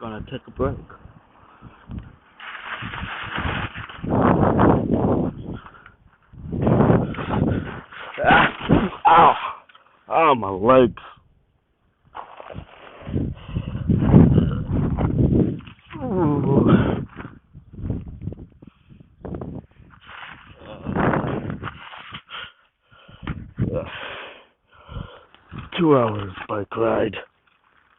Gonna take a break. Ow! Oh, my legs. Ooh. 2 hours bike ride.